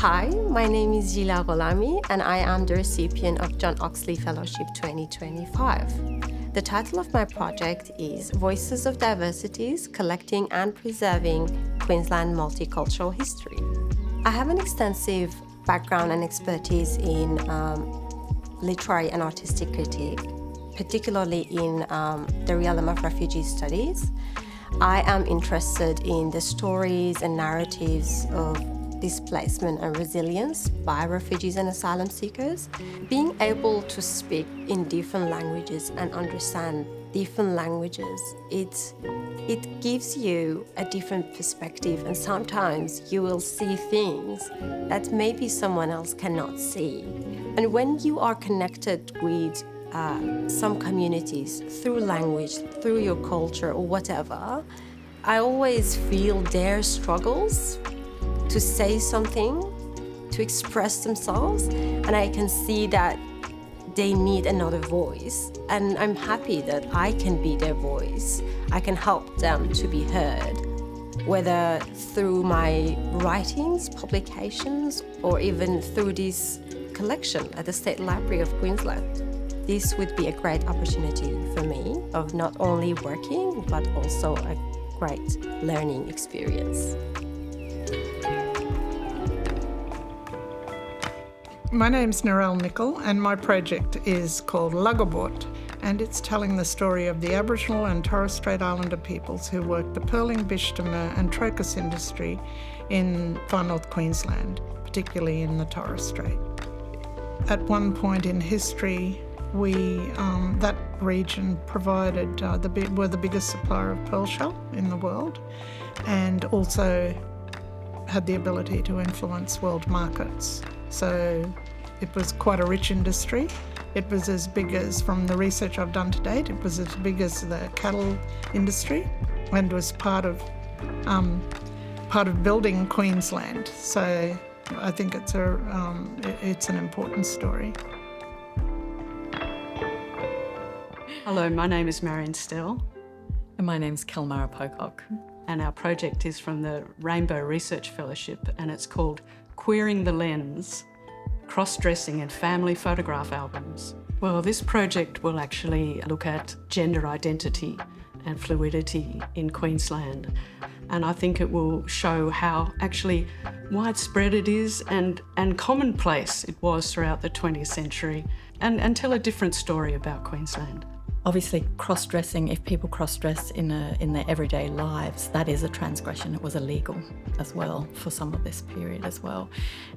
Hi, my name is Zhila Gholami and I am the recipient of John Oxley Fellowship 2025. The title of my project is Voices of Diversities, Collecting and Preserving Queensland Multicultural History. I have an extensive background and expertise in literary and artistic critique, particularly in the realm of refugee studies. I am interested in the stories and narratives of displacement and resilience by refugees and asylum seekers. Being able to speak in different languages and understand different languages, it gives you a different perspective, and sometimes you will see things that maybe someone else cannot see. And when you are connected with some communities through language, through your culture or whatever, I always feel their struggles to say something, to express themselves, and I can see that they need another voice. And I'm happy that I can be their voice. I can help them to be heard, whether through my writings, publications, or even through this collection at the State Library of Queensland. This would be a great opportunity for me of not only working, but also a great learning experience. My name's Nerelle Nicol and my project is called Lugger Bort, and it's telling the story of the Aboriginal and Torres Strait Islander peoples who worked the pearling, Bech-de-Mer and trochus industry in far north Queensland, particularly in the Torres Strait. At one point in history, that region provided were the biggest supplier of pearl shell in the world, and also had the ability to influence world markets. So it was quite a rich industry. It was as big as, from the research I've done to date, it was as big as the cattle industry, and was part of building Queensland. So I think it's an important story. Hello, my name is Marion Stell. And my name's Kelmara Pocock. And our project is from the Rainbow Research Fellowship, and it's called Queering the Lens, Cross-Dressing and Family Photograph Albums. Well, this project will actually look at gender identity and fluidity in Queensland. And I think it will show how actually widespread it is and commonplace it was throughout the 20th century, and tell a different story about Queensland. Obviously, cross-dressing, if people cross-dress in their everyday lives, that is a transgression. It was illegal as well for some of this period as well.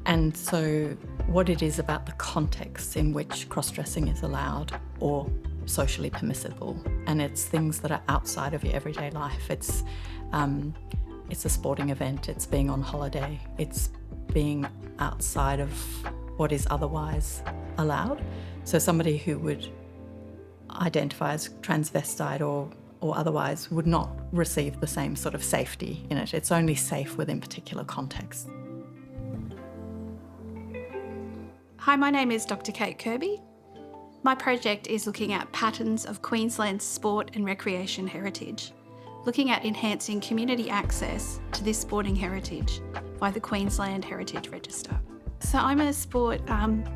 And so what it is about the context in which cross-dressing is allowed or socially permissible, and it's things that are outside of your everyday life. It's a sporting event, it's being on holiday, it's being outside of what is otherwise allowed. So somebody who would identify as transvestite or otherwise would not receive the same sort of safety in it. It's only safe within particular contexts. Hi, my name is Dr. Kate Kirby. My project is looking at patterns of Queensland's sport and recreation heritage, looking at enhancing community access to this sporting heritage by the Queensland Heritage Register. So I'm a sport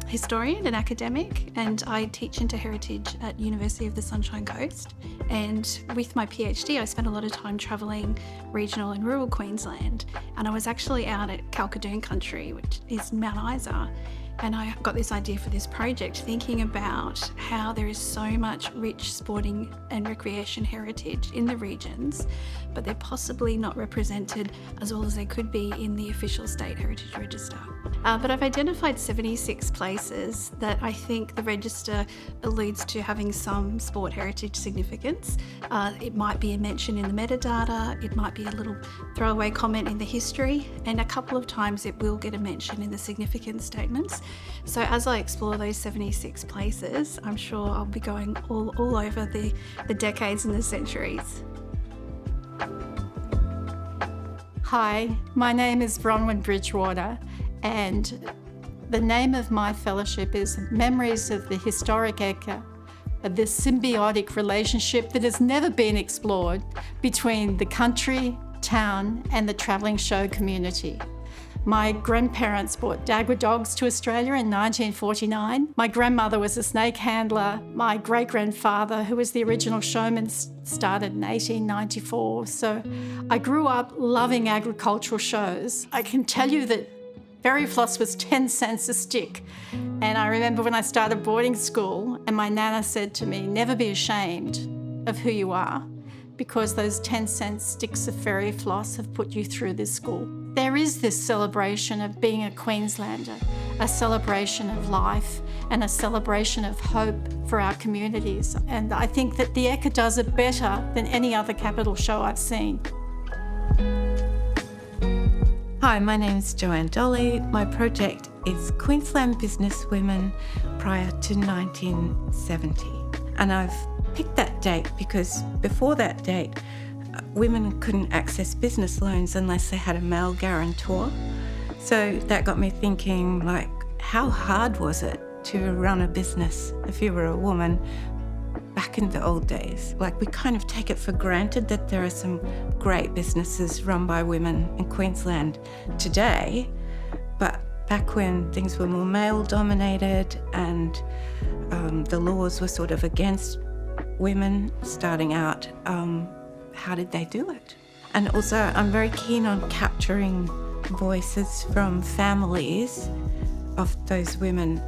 historian and academic, and I teach into heritage at University of the Sunshine Coast. And with my PhD, I spent a lot of time travelling regional and rural Queensland. And I was actually out at Kalkadoon country, which is Mount Isa. And I got this idea for this project, thinking about how there is so much rich sporting and recreation heritage in the regions, but they're possibly not represented as well as they could be in the official State Heritage Register. But I've identified 76 places that I think the register alludes to having some sport heritage significance. It might be a mention in the metadata, it might be a little throwaway comment in the history, and a couple of times it will get a mention in the significance statements. So as I explore those 76 places, I'm sure I'll be going all over the decades and the centuries. Hi, my name is Bronwyn Bridgewater, and the name of my fellowship is Memories of the Historic Eka, of this symbiotic relationship that has never been explored between the country, town, and the travelling show community. My grandparents brought Dagwa dogs to Australia in 1949. My grandmother was a snake handler. My great-grandfather, who was the original showman, started in 1894. So I grew up loving agricultural shows. I can tell you that Fairy Floss was 10 cents a stick. And I remember when I started boarding school and my nana said to me, never be ashamed of who you are, because those 10-cent sticks of fairy floss have put you through this school. There is this celebration of being a Queenslander, a celebration of life and a celebration of hope for our communities. And I think that the Eka does it better than any other capital show I've seen. Hi, my name is Joanne Dolly. My project is Queensland businesswomen prior to 1970. And I've picked that date because before that date, women couldn't access business loans unless they had a male guarantor. So that got me thinking, like, how hard was it to run a business if you were a woman back in the old days? Like, we kind of take it for granted that there are some great businesses run by women in Queensland today, but back when things were more male-dominated and the laws were sort of against women starting out, how did they do it? And also, I'm very keen on capturing voices from families of those women,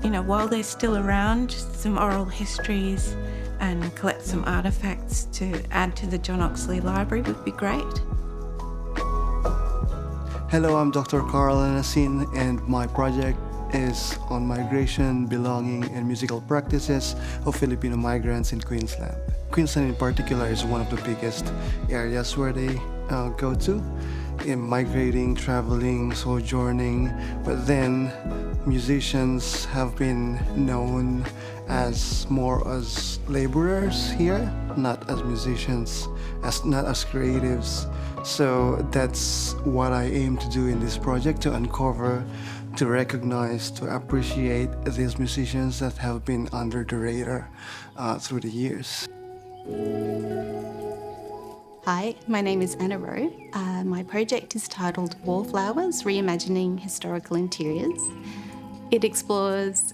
you know, while they're still around, some oral histories and collect some artefacts to add to the John Oxley Library would be great. Hello, I'm Dr. Carl Anasin, and my project is on migration, belonging, and musical practices of Filipino migrants in Queensland. Queensland in particular is one of the biggest areas where they go to in migrating, traveling, sojourning, but then musicians have been known as more as laborers here, not as musicians, not as creatives. So that's what I aim to do in this project, to uncover, to recognize, to appreciate these musicians that have been under the radar through the years. Hi, my name is Anna Rowe. My project is titled Wallflowers, Reimagining Historical Interiors. It explores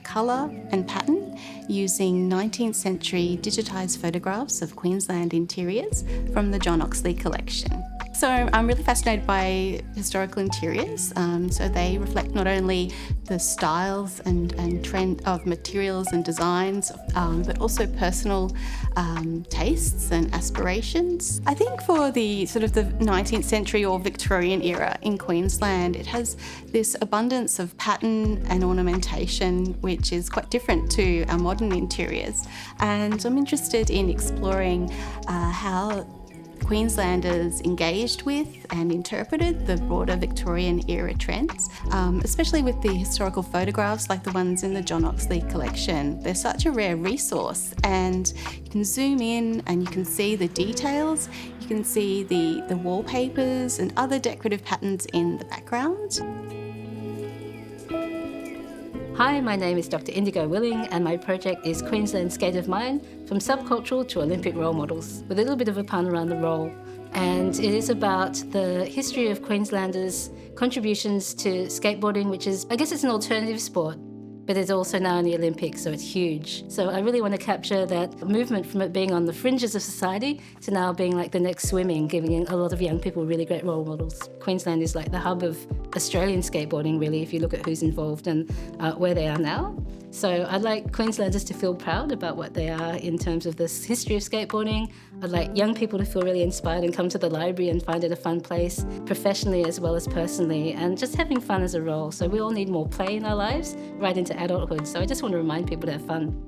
colour and pattern using 19th century digitised photographs of Queensland interiors from the John Oxley collection. So I'm really fascinated by historical interiors. So they reflect not only the styles and trend of materials and designs, but also personal tastes and aspirations. I think for the sort of the 19th century or Victorian era in Queensland, it has this abundance of pattern and ornamentation, which is quite different to our modern interiors. And I'm interested in exploring how Queenslanders engaged with and interpreted the broader Victorian era trends, especially with the historical photographs like the ones in the John Oxley collection. They're such a rare resource, and you can zoom in and you can see the details, you can see the wallpapers and other decorative patterns in the background. Hi, my name is Dr. Indigo Willing, and my project is Queensland Skate of Mind, from subcultural to Olympic role models, with a little bit of a pun around the role. And it is about the history of Queenslanders' contributions to skateboarding, which is, I guess it's an alternative sport, but it's also now in the Olympics, so it's huge. So I really want to capture that movement from it being on the fringes of society to now being like the next swimming, giving a lot of young people really great role models. Queensland is like the hub of Australian skateboarding, really, if you look at who's involved and where they are now. So I'd like Queenslanders to feel proud about what they are in terms of this history of skateboarding. I'd like young people to feel really inspired and come to the library and find it a fun place, professionally as well as personally, and just having fun as a role. So we all need more play in our lives, right into adulthood. So I just want to remind people to have fun.